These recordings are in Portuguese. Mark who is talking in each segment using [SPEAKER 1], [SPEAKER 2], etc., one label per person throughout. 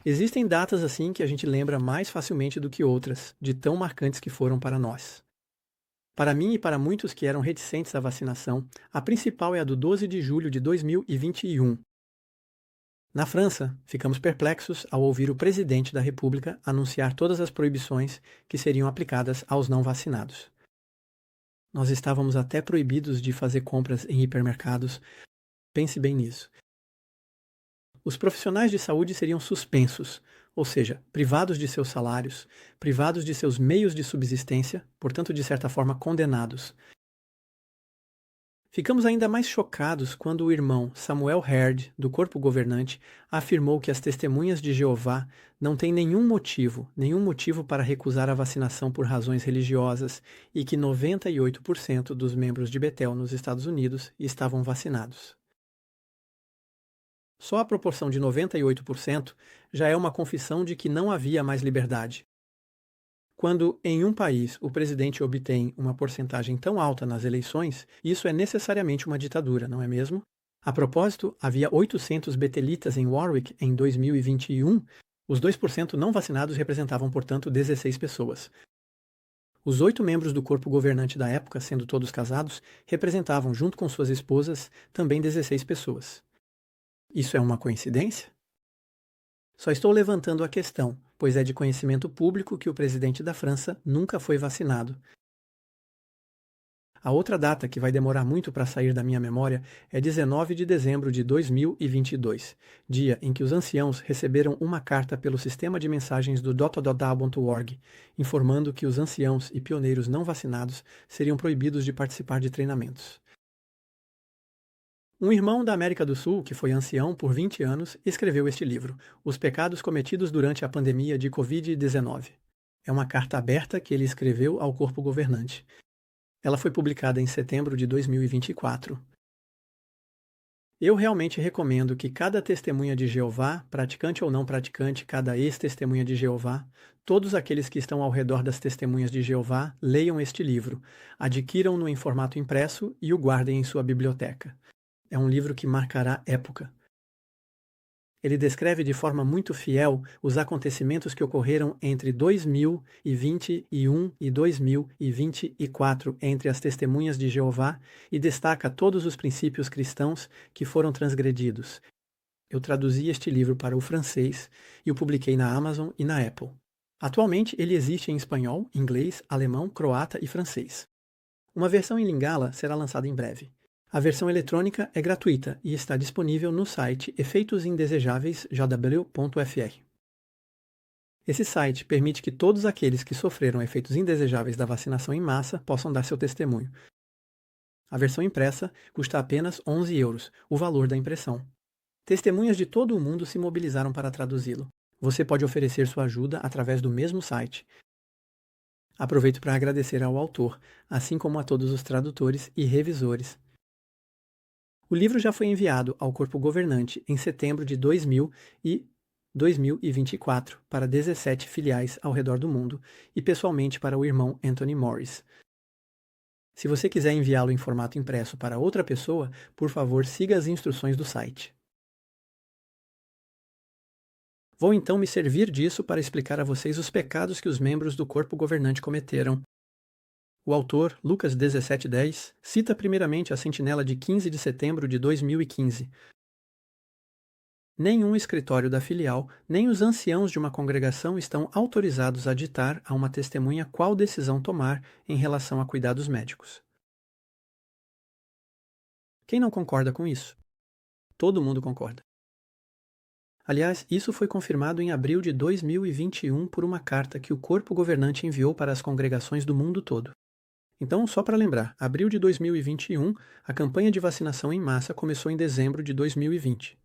[SPEAKER 1] Existem datas assim que a gente lembra mais facilmente do que outras, de tão marcantes que foram para nós. Para mim e para muitos que eram reticentes à vacinação, a principal é a do 12 de julho de 2021. Na França, ficamos perplexos ao ouvir o presidente da República anunciar todas as proibições que seriam aplicadas aos não vacinados. Nós estávamos até proibidos de fazer compras em hipermercados. Pense bem nisso. Os profissionais de saúde seriam suspensos, ou seja, privados de seus salários, privados de seus meios de subsistência, portanto, de certa forma, condenados. Ficamos ainda mais chocados quando o irmão Samuel Herd, do corpo governante, afirmou que as testemunhas de Jeová não têm nenhum motivo para recusar a vacinação por razões religiosas e que 98% dos membros de Betel nos Estados Unidos estavam vacinados. Só a proporção de 98% já é uma confissão de que não havia mais liberdade. Quando, em um país, o presidente obtém uma porcentagem tão alta nas eleições, isso é necessariamente uma ditadura, não é mesmo? A propósito, havia 800 betelitas em Warwick em 2021. Os 2% não vacinados representavam, portanto, 16 pessoas. Os 8 membros do corpo governante da época, sendo todos casados, representavam, junto com suas esposas, também 16 pessoas. Isso é uma coincidência? Só estou levantando a questão, pois é de conhecimento público que o presidente da França nunca foi vacinado. A outra data que vai demorar muito para sair da minha memória é 19 de dezembro de 2022, dia em que os anciãos receberam uma carta pelo sistema de mensagens do dotadodá.org, informando que os anciãos e pioneiros não vacinados seriam proibidos de participar de treinamentos. Um irmão da América do Sul, que foi ancião por 20 anos, escreveu este livro, Os Pecados Cometidos durante a Pandemia de Covid-19. É uma carta aberta que ele escreveu ao corpo governante. Ela foi publicada em setembro de 2024. Eu realmente recomendo que cada testemunha de Jeová, praticante ou não praticante, cada ex-testemunha de Jeová, todos aqueles que estão ao redor das testemunhas de Jeová, leiam este livro, adquiram-no em formato impresso e o guardem em sua biblioteca. É um livro que marcará época. Ele descreve de forma muito fiel os acontecimentos que ocorreram entre 2021 e 2024 entre as testemunhas de Jeová e destaca todos os princípios cristãos que foram transgredidos. Eu traduzi este livro para o francês e o publiquei na Amazon e na Apple. Atualmente ele existe em espanhol, inglês, alemão, croata e francês. Uma versão em Lingala será lançada em breve. A versão eletrônica é gratuita e está disponível no site efeitosindesejáveis.jw.fr. Esse site permite que todos aqueles que sofreram efeitos indesejáveis da vacinação em massa possam dar seu testemunho. A versão impressa custa apenas 11 euros, o valor da impressão. Testemunhas de todo o mundo se mobilizaram para traduzi-lo. Você pode oferecer sua ajuda através do mesmo site. Aproveito para agradecer ao autor, assim como a todos os tradutores e revisores. O livro já foi enviado ao corpo governante em setembro de 2024 para 17 filiais ao redor do mundo e pessoalmente para o irmão Anthony Morris. Se você quiser enviá-lo em formato impresso para outra pessoa, por favor, siga as instruções do site. Vou então me servir disso para explicar a vocês os pecados que os membros do corpo governante cometeram. O autor, Lucas 17:10, cita primeiramente a sentinela de 15 de setembro de 2015. Nenhum escritório da filial, nem os anciãos de uma congregação estão autorizados a ditar a uma testemunha qual decisão tomar em relação a cuidados médicos. Quem não concorda com isso? Todo mundo concorda. Aliás, isso foi confirmado em abril de 2021 por uma carta que o corpo governante enviou para as congregações do mundo todo. Então, só para lembrar, abril de 2021, a campanha de vacinação em massa começou em dezembro de 2020.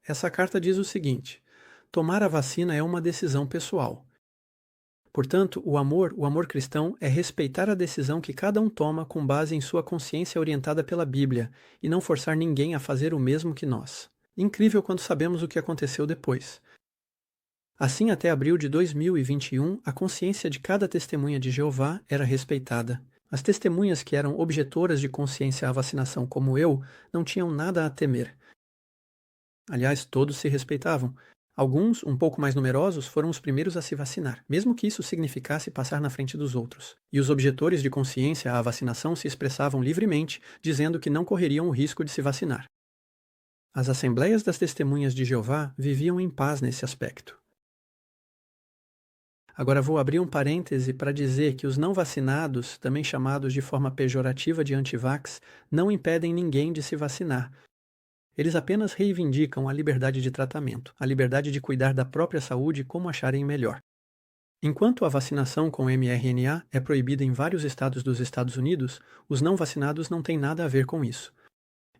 [SPEAKER 1] Essa carta diz o seguinte: tomar a vacina é uma decisão pessoal. Portanto, o amor cristão é respeitar a decisão que cada um toma com base em sua consciência orientada pela Bíblia e não forçar ninguém a fazer o mesmo que nós. Incrível quando sabemos o que aconteceu depois. Assim, até abril de 2021, a consciência de cada testemunha de Jeová era respeitada. As testemunhas que eram objetoras de consciência à vacinação, como eu, não tinham nada a temer. Aliás, todos se respeitavam. Alguns, um pouco mais numerosos, foram os primeiros a se vacinar, mesmo que isso significasse passar na frente dos outros. E os objetores de consciência à vacinação se expressavam livremente, dizendo que não correriam o risco de se vacinar. As Assembleias das Testemunhas de Jeová viviam em paz nesse aspecto. Agora vou abrir um parêntese para dizer que os não vacinados, também chamados de forma pejorativa de antivax, não impedem ninguém de se vacinar. Eles apenas reivindicam a liberdade de tratamento, a liberdade de cuidar da própria saúde como acharem melhor. Enquanto a vacinação com mRNA é proibida em vários estados dos Estados Unidos, os não vacinados não têm nada a ver com isso.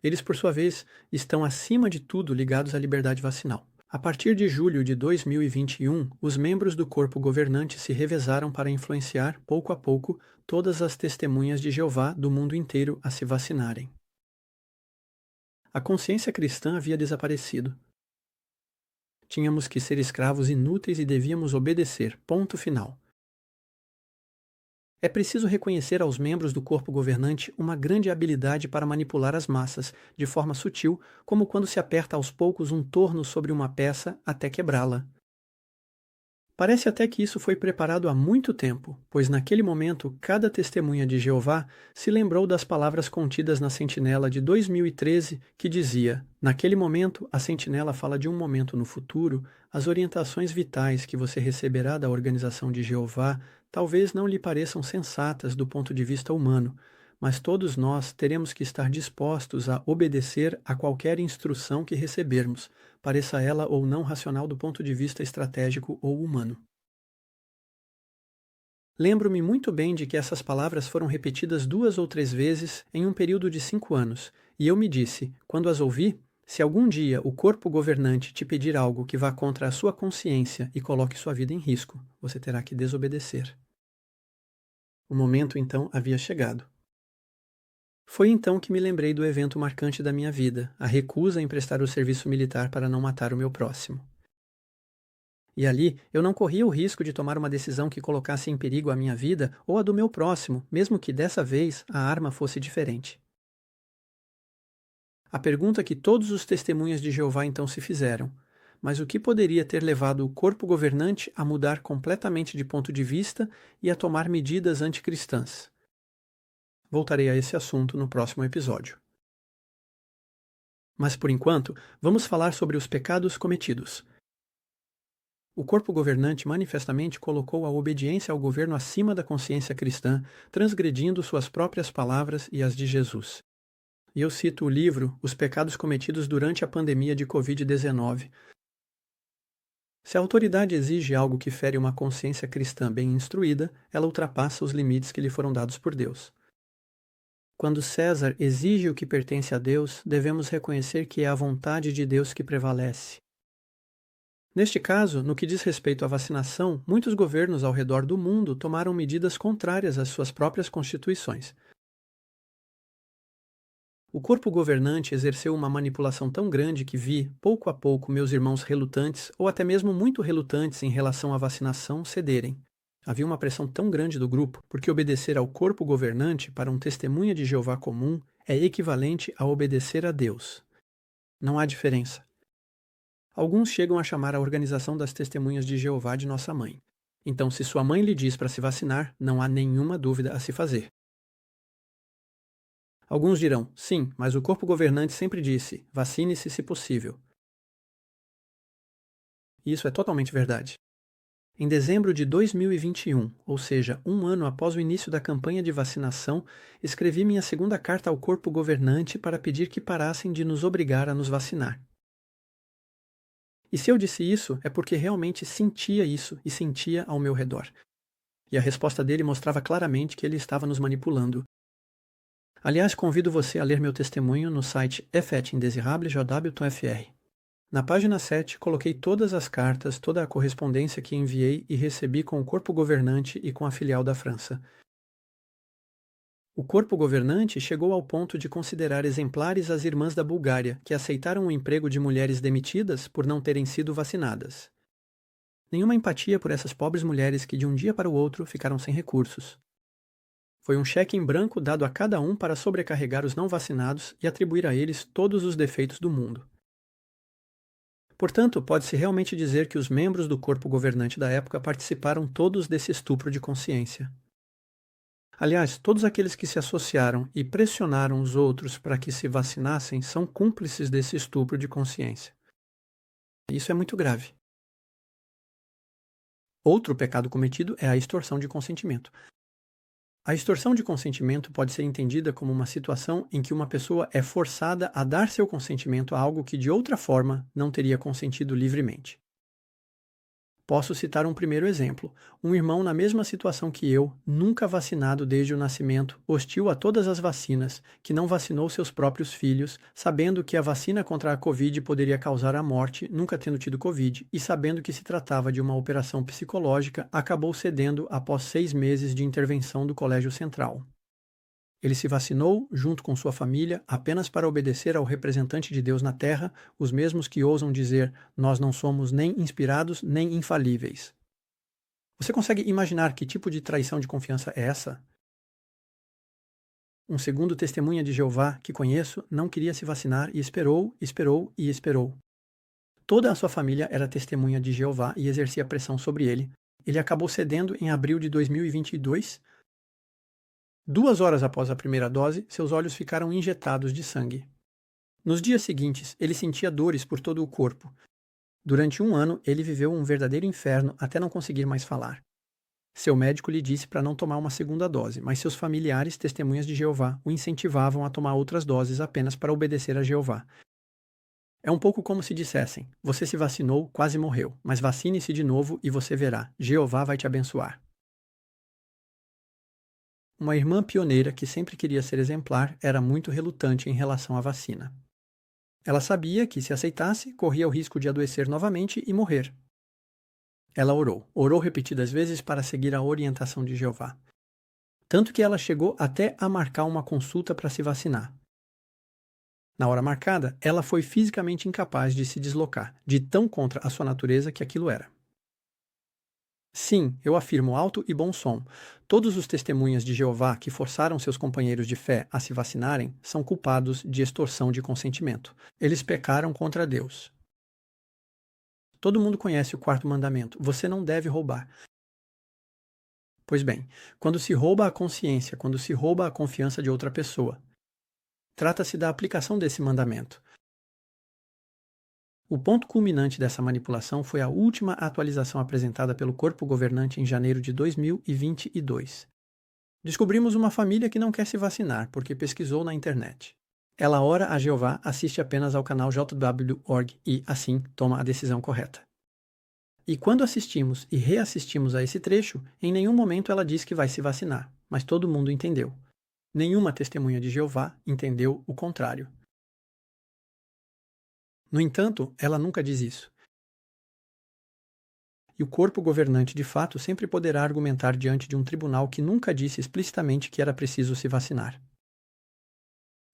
[SPEAKER 1] Eles, por sua vez, estão acima de tudo ligados à liberdade vacinal. A partir de julho de 2021, os membros do corpo governante se revezaram para influenciar, pouco a pouco, todas as testemunhas de Jeová do mundo inteiro a se vacinarem. A consciência cristã havia desaparecido. Tínhamos que ser escravos inúteis e devíamos obedecer, ponto final. É preciso reconhecer aos membros do corpo governante uma grande habilidade para manipular as massas, de forma sutil, como quando se aperta aos poucos um torno sobre uma peça até quebrá-la. Parece até que isso foi preparado há muito tempo, pois naquele momento cada testemunha de Jeová se lembrou das palavras contidas na Sentinela de 2013 que dizia: naquele momento, a Sentinela fala de um momento no futuro, as orientações vitais que você receberá da organização de Jeová talvez não lhe pareçam sensatas do ponto de vista humano, mas todos nós teremos que estar dispostos a obedecer a qualquer instrução que recebermos, pareça ela ou não racional do ponto de vista estratégico ou humano. Lembro-me muito bem de que essas palavras foram repetidas 2 ou 3 vezes em um período de 5 anos, e eu me disse, quando as ouvi, se algum dia o corpo governante te pedir algo que vá contra a sua consciência e coloque sua vida em risco, você terá que desobedecer. O momento, então, havia chegado. Foi então que me lembrei do evento marcante da minha vida, a recusa em prestar o serviço militar para não matar o meu próximo. E ali, eu não corria o risco de tomar uma decisão que colocasse em perigo a minha vida ou a do meu próximo, mesmo que dessa vez a arma fosse diferente. A pergunta que todos os testemunhas de Jeová então se fizeram: mas o que poderia ter levado o corpo governante a mudar completamente de ponto de vista e a tomar medidas anticristãs? Voltarei a esse assunto no próximo episódio. Mas por enquanto, vamos falar sobre os pecados cometidos. O corpo governante manifestamente colocou a obediência ao governo acima da consciência cristã, transgredindo suas próprias palavras e as de Jesus. E eu cito o livro Os Pecados Cometidos durante a Pandemia de Covid-19. Se a autoridade exige algo que fere uma consciência cristã bem instruída, ela ultrapassa os limites que lhe foram dados por Deus. Quando César exige o que pertence a Deus, devemos reconhecer que é a vontade de Deus que prevalece. Neste caso, no que diz respeito à vacinação, muitos governos ao redor do mundo tomaram medidas contrárias às suas próprias constituições. O corpo governante exerceu uma manipulação tão grande que vi, pouco a pouco, meus irmãos relutantes, ou até mesmo muito relutantes em relação à vacinação, cederem. Havia uma pressão tão grande do grupo, porque obedecer ao corpo governante para um testemunha de Jeová comum é equivalente a obedecer a Deus. Não há diferença. Alguns chegam a chamar a organização das testemunhas de Jeová de nossa mãe. Então, se sua mãe lhe diz para se vacinar, não há nenhuma dúvida a se fazer. Alguns dirão, sim, mas o corpo governante sempre disse, vacine-se se possível. E isso é totalmente verdade. Em dezembro de 2021, ou seja, um ano após o início da campanha de vacinação, escrevi minha segunda carta ao corpo governante para pedir que parassem de nos obrigar a nos vacinar. E se eu disse isso, é porque realmente sentia isso e sentia ao meu redor. E a resposta dele mostrava claramente que ele estava nos manipulando. Aliás, convido você a ler meu testemunho no site efetindesirable.jw.fr. Na página 7, coloquei todas as cartas, toda a correspondência que enviei e recebi com o corpo governante e com a filial da França. O corpo governante chegou ao ponto de considerar exemplares as irmãs da Bulgária, que aceitaram o emprego de mulheres demitidas por não terem sido vacinadas. Nenhuma empatia por essas pobres mulheres que de um dia para o outro ficaram sem recursos. Foi um cheque em branco dado a cada um para sobrecarregar os não vacinados e atribuir a eles todos os defeitos do mundo. Portanto, pode-se realmente dizer que os membros do corpo governante da época participaram todos desse estupro de consciência. Aliás, todos aqueles que se associaram e pressionaram os outros para que se vacinassem são cúmplices desse estupro de consciência. Isso é muito grave. Outro pecado cometido é a extorsão de consentimento. A extorsão de consentimento pode ser entendida como uma situação em que uma pessoa é forçada a dar seu consentimento a algo que de outra forma não teria consentido livremente. Posso citar um primeiro exemplo. Um irmão na mesma situação que eu, nunca vacinado desde o nascimento, hostil a todas as vacinas, que não vacinou seus próprios filhos, sabendo que a vacina contra a Covid poderia causar a morte, nunca tendo tido Covid, e sabendo que se tratava de uma operação psicológica, acabou cedendo após 6 meses de intervenção do Colégio Central. Ele se vacinou, junto com sua família, apenas para obedecer ao representante de Deus na Terra, os mesmos que ousam dizer: nós não somos nem inspirados nem infalíveis. Você consegue imaginar que tipo de traição de confiança é essa? Um segundo testemunha de Jeová que conheço não queria se vacinar e esperou, esperou e esperou. Toda a sua família era testemunha de Jeová e exercia pressão sobre ele. Ele acabou cedendo em abril de 2022. 2 horas após a primeira dose, seus olhos ficaram injetados de sangue. Nos dias seguintes, ele sentia dores por todo o corpo. Durante 1 ano, ele viveu um verdadeiro inferno até não conseguir mais falar. Seu médico lhe disse para não tomar uma segunda dose, mas seus familiares, testemunhas de Jeová, o incentivavam a tomar outras doses apenas para obedecer a Jeová. É um pouco como se dissessem: você se vacinou, quase morreu, mas vacine-se de novo e você verá, Jeová vai te abençoar. Uma irmã pioneira que sempre queria ser exemplar era muito relutante em relação à vacina. Ela sabia que, se aceitasse, corria o risco de adoecer novamente e morrer. Ela orou repetidas vezes para seguir a orientação de Jeová. Tanto que ela chegou até a marcar uma consulta para se vacinar. Na hora marcada, ela foi fisicamente incapaz de se deslocar, de tão contra a sua natureza que aquilo era. Sim, eu afirmo alto e bom som. Todos os testemunhas de Jeová que forçaram seus companheiros de fé a se vacinarem são culpados de extorsão de consentimento. Eles pecaram contra Deus. Todo mundo conhece o 4º mandamento: você não deve roubar. Pois bem, quando se rouba a consciência, quando se rouba a confiança de outra pessoa, trata-se da aplicação desse mandamento. O ponto culminante dessa manipulação foi a última atualização apresentada pelo corpo governante em janeiro de 2022. Descobrimos uma família que não quer se vacinar porque pesquisou na internet. Ela ora a Jeová, assiste apenas ao canal JW.org e, assim, toma a decisão correta. E quando assistimos e reassistimos a esse trecho, em nenhum momento ela diz que vai se vacinar, mas todo mundo entendeu. Nenhuma testemunha de Jeová entendeu o contrário. No entanto, ela nunca diz isso. E o corpo governante, de fato, sempre poderá argumentar diante de um tribunal que nunca disse explicitamente que era preciso se vacinar.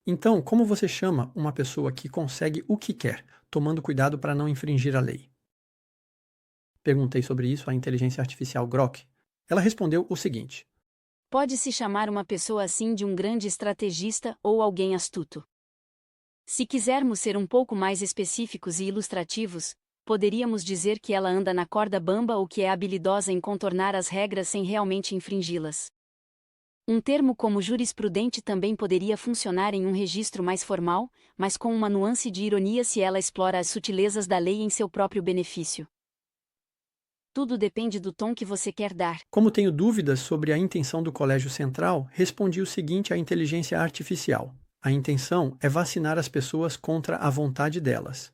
[SPEAKER 1] Então, como você chama uma pessoa que consegue o que quer, tomando cuidado para não infringir a lei? Perguntei sobre isso à inteligência artificial Grok. Ela respondeu o seguinte:
[SPEAKER 2] pode-se chamar uma pessoa assim de um grande estrategista ou alguém astuto. Se quisermos ser um pouco mais específicos e ilustrativos, poderíamos dizer que ela anda na corda bamba ou que é habilidosa em contornar as regras sem realmente infringi-las. Um termo como jurisprudente também poderia funcionar em um registro mais formal, mas com uma nuance de ironia se ela explora as sutilezas da lei em seu próprio benefício. Tudo depende do tom que você quer dar.
[SPEAKER 1] Como tenho dúvidas sobre a intenção do Colégio Central, respondi o seguinte à inteligência artificial: a intenção é vacinar as pessoas contra a vontade delas.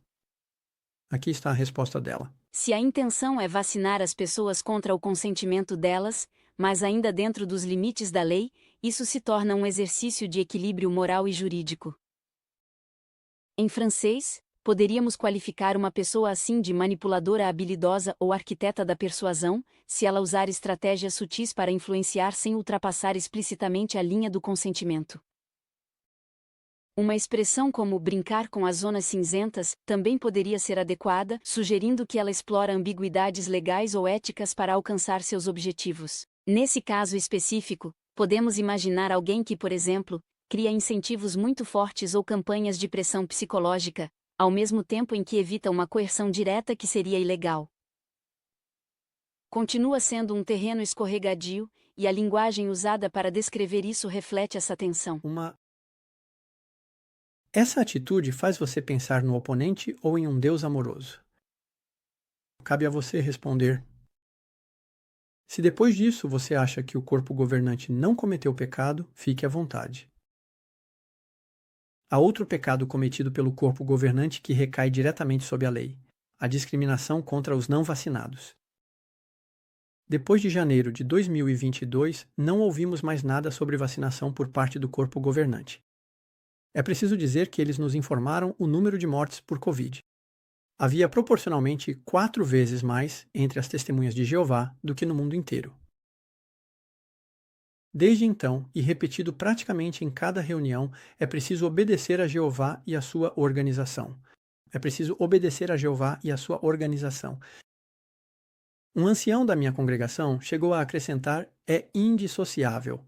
[SPEAKER 1] Aqui está a resposta dela.
[SPEAKER 2] Se a intenção é vacinar as pessoas contra o consentimento delas, mas ainda dentro dos limites da lei, isso se torna um exercício de equilíbrio moral e jurídico. Em francês, poderíamos qualificar uma pessoa assim de manipuladora habilidosa ou arquiteta da persuasão, se ela usar estratégias sutis para influenciar sem ultrapassar explicitamente a linha do consentimento. Uma expressão como brincar com as zonas cinzentas também poderia ser adequada, sugerindo que ela explora ambiguidades legais ou éticas para alcançar seus objetivos. Nesse caso específico, podemos imaginar alguém que, por exemplo, cria incentivos muito fortes ou campanhas de pressão psicológica, ao mesmo tempo em que evita uma coerção direta que seria ilegal. Continua sendo um terreno escorregadio, e a linguagem usada para descrever isso reflete essa tensão.
[SPEAKER 1] Essa atitude faz você pensar no oponente ou em um Deus amoroso? Cabe a você responder. Se depois disso você acha que o corpo governante não cometeu pecado, fique à vontade. Há outro pecado cometido pelo corpo governante que recai diretamente sob a lei: a discriminação contra os não vacinados. Depois de janeiro de 2022, não ouvimos mais nada sobre vacinação por parte do corpo governante. É preciso dizer que eles nos informaram o número de mortes por Covid. Havia proporcionalmente 4 vezes mais entre as testemunhas de Jeová do que no mundo inteiro. Desde então, e repetido praticamente em cada reunião, é preciso obedecer a Jeová e a sua organização. É preciso obedecer a Jeová e a sua organização. Um ancião da minha congregação chegou a acrescentar: é indissociável.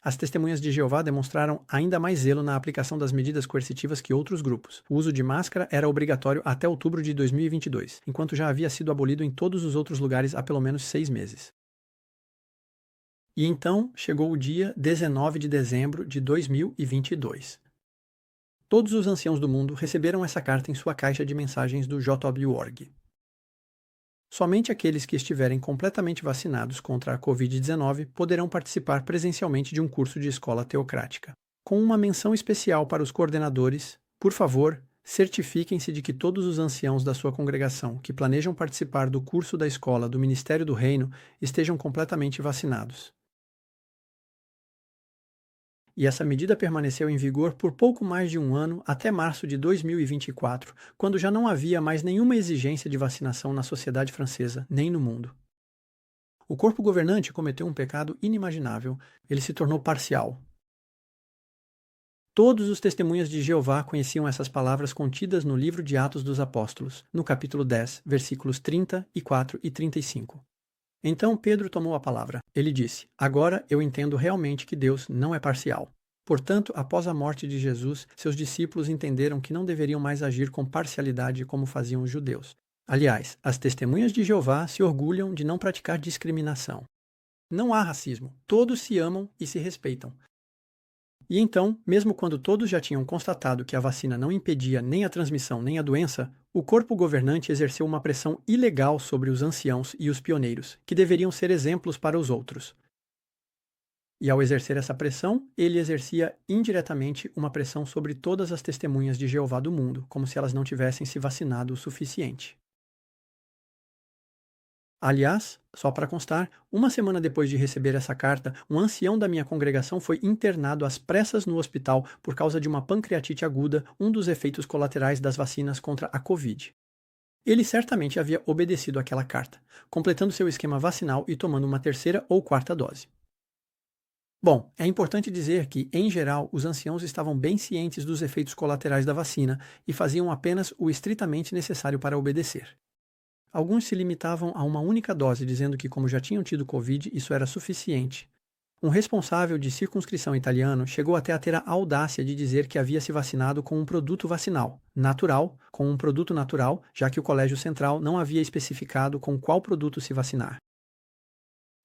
[SPEAKER 1] As testemunhas de Jeová demonstraram ainda mais zelo na aplicação das medidas coercitivas que outros grupos. O uso de máscara era obrigatório até outubro de 2022, enquanto já havia sido abolido em todos os outros lugares há pelo menos 6 meses. E então chegou o dia 19 de dezembro de 2022. Todos os anciãos do mundo receberam essa carta em sua caixa de mensagens do JW.org. Somente aqueles que estiverem completamente vacinados contra a Covid-19 poderão participar presencialmente de um curso de escola teocrática. Com uma menção especial para os coordenadores, por favor, certifiquem-se de que todos os anciãos da sua congregação que planejam participar do curso da escola do Ministério do Reino estejam completamente vacinados. E essa medida permaneceu em vigor por pouco mais de um ano, até março de 2024, quando já não havia mais nenhuma exigência de vacinação na sociedade francesa, nem no mundo. O corpo governante cometeu um pecado inimaginável: ele se tornou parcial. Todos os testemunhas de Jeová conheciam essas palavras contidas no livro de Atos dos Apóstolos, no capítulo 10, versículos 34 e 35. Então Pedro tomou a palavra. Ele disse: agora eu entendo realmente que Deus não é parcial. Portanto, após a morte de Jesus, seus discípulos entenderam que não deveriam mais agir com parcialidade como faziam os judeus. Aliás, as testemunhas de Jeová se orgulham de não praticar discriminação. Não há racismo. Todos se amam e se respeitam. E então, mesmo quando todos já tinham constatado que a vacina não impedia nem a transmissão nem a doença, o corpo governante exerceu uma pressão ilegal sobre os anciãos e os pioneiros, que deveriam ser exemplos para os outros. E ao exercer essa pressão, ele exercia indiretamente uma pressão sobre todas as testemunhas de Jeová do mundo, como se elas não tivessem se vacinado o suficiente. Aliás, só para constar, uma semana depois de receber essa carta, um ancião da minha congregação foi internado às pressas no hospital por causa de uma pancreatite aguda, um dos efeitos colaterais das vacinas contra a Covid. Ele certamente havia obedecido àquela carta, completando seu esquema vacinal e tomando uma 3ª ou 4ª dose. Bom, é importante dizer que, em geral, os anciãos estavam bem cientes dos efeitos colaterais da vacina e faziam apenas o estritamente necessário para obedecer. Alguns se limitavam a uma única dose, dizendo que, como já tinham tido Covid, isso era suficiente. Um responsável de circunscrição italiano chegou até a ter a audácia de dizer que havia se vacinado com um produto vacinal, natural, com um produto natural, já que o Colégio Central não havia especificado com qual produto se vacinar.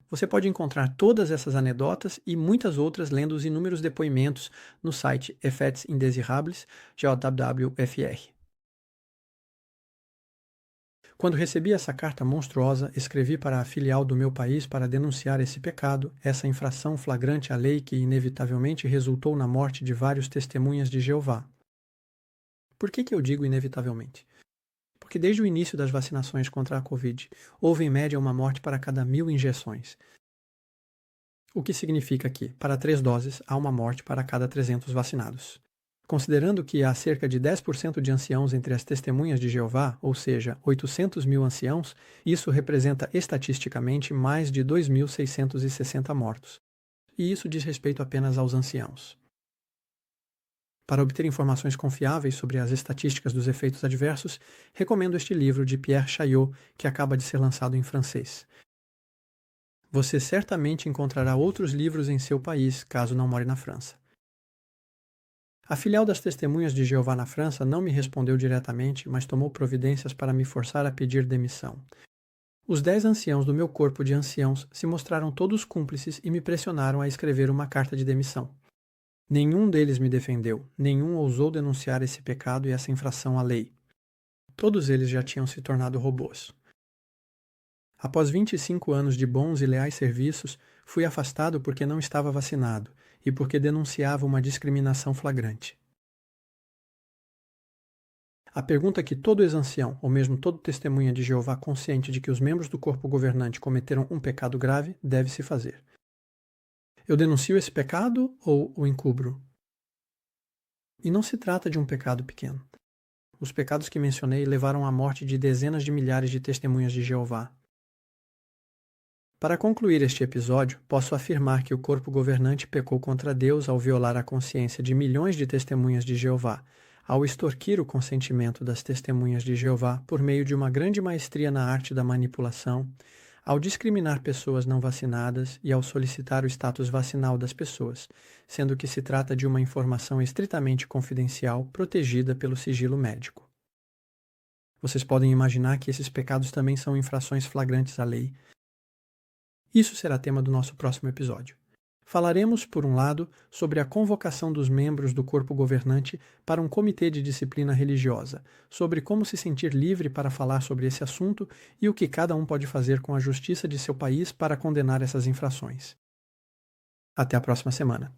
[SPEAKER 1] Você pode encontrar todas essas anedotas e muitas outras lendo os inúmeros depoimentos no site Effets Indésirables, JWFR. Quando recebi essa carta monstruosa, escrevi para a filial do meu país para denunciar esse pecado, essa infração flagrante à lei que inevitavelmente resultou na morte de vários testemunhas de Jeová. Por que eu digo inevitavelmente? Porque desde o início das vacinações contra a Covid, houve em média uma morte para cada 1000 injeções. O que significa que, para 3 doses, há uma morte para cada 300 vacinados. Considerando que há cerca de 10% de anciãos entre as testemunhas de Jeová, ou seja, 800 mil anciãos, isso representa estatisticamente mais de 2.660 mortos. E isso diz respeito apenas aos anciãos. Para obter informações confiáveis sobre as estatísticas dos efeitos adversos, recomendo este livro de Pierre Chaillot, que acaba de ser lançado em francês. Você certamente encontrará outros livros em seu país, caso não more na França. A filial das Testemunhas de Jeová na França não me respondeu diretamente, mas tomou providências para me forçar a pedir demissão. Os 10 anciãos do meu corpo de anciãos se mostraram todos cúmplices e me pressionaram a escrever uma carta de demissão. Nenhum deles me defendeu, nenhum ousou denunciar esse pecado e essa infração à lei. Todos eles já tinham se tornado robôs. Após 25 anos de bons e leais serviços, fui afastado porque não estava vacinado e porque denunciava uma discriminação flagrante. A pergunta que todo ex-ancião, ou mesmo todo testemunha de Jeová consciente de que os membros do corpo governante cometeram um pecado grave, deve se fazer. Eu denuncio esse pecado ou o encubro? E não se trata de um pecado pequeno. Os pecados que mencionei levaram à morte de dezenas de milhares de testemunhas de Jeová. Para concluir este episódio, posso afirmar que o corpo governante pecou contra Deus ao violar a consciência de milhões de testemunhas de Jeová, ao extorquir o consentimento das testemunhas de Jeová por meio de uma grande maestria na arte da manipulação, ao discriminar pessoas não vacinadas e ao solicitar o status vacinal das pessoas, sendo que se trata de uma informação estritamente confidencial protegida pelo sigilo médico. Vocês podem imaginar que esses pecados também são infrações flagrantes à lei. Isso será tema do nosso próximo episódio. Falaremos, por um lado, sobre a convocação dos membros do corpo governante para um comitê de disciplina religiosa, sobre como se sentir livre para falar sobre esse assunto e o que cada um pode fazer com a justiça de seu país para condenar essas infrações. Até a próxima semana.